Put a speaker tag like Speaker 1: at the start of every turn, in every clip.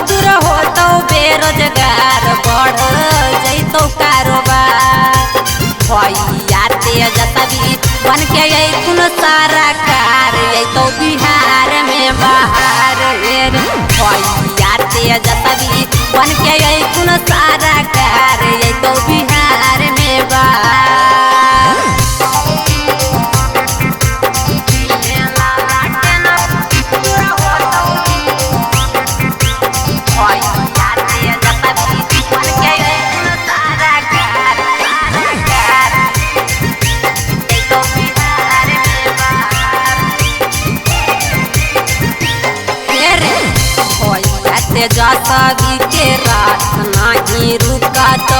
Speaker 1: दूर होतो बेरोजगार बढ़ जैतो कारोबार भैया तेजस्वी बन के अइथुन सारा कार अइतो बिहार में बाहर भैया तेजस्वी बन के अइथुन सारा कार अइतो बिहार में बाहर तेजस्वी के रात नहीं रुकत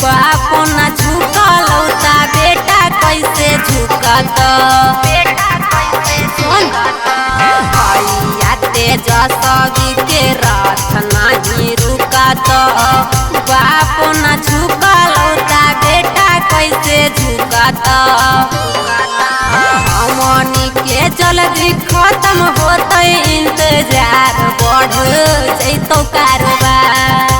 Speaker 1: बापो न झुकलौता बेटा कैसे झुकत भैया तेजस्वी के रात नहीं रुकत बापो न झुकलौता बेटा कैसे झुकत हमनी के जल्दी खत्म होते इंतजार बढ़ जैतो कारोबार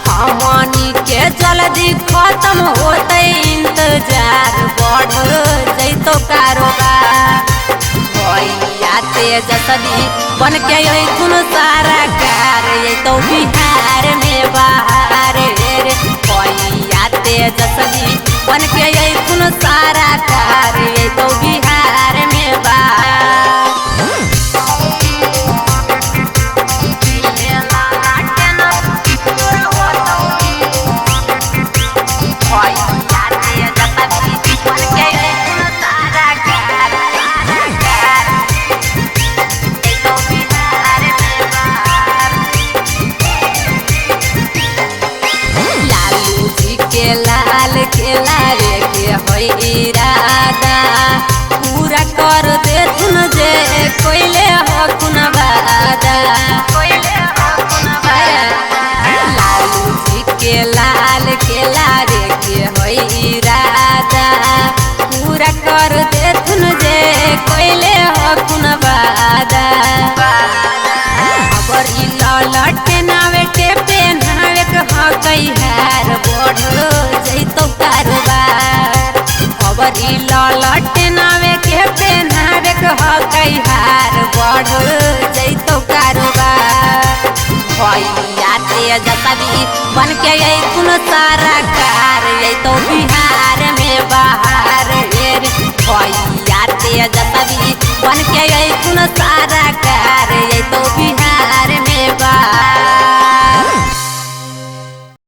Speaker 1: हमनी के जल्दी खत्म होते इंतजार बढ़ जैतो कारोबार भैया तेजस्वी बन के अइथुन सारा कार अइतो बिहार में बाहर भैया तेजस्वी बन के अइथुन सारा कार अइतो बिहार में बाहर लाल के लारे के होई इरादा पूरा कर देथुन जे कोइले हकुन वादा लालू जी के लाल के लारे के होई इरादा पूरा कर देथुन जे कोइले हकुन वादा अबर ई ललटे नावे के पेनावे के हकई हार बढ़ जैतो कारोबार अबर ई ललटे नावे के पेनावे के हकई हार बढ़ जैतो कारोबार भैया तेजस्वी बन के अइथुन सारा कार अइतो बिहार में बाहर भैया तेजस्वी बन के अइथुन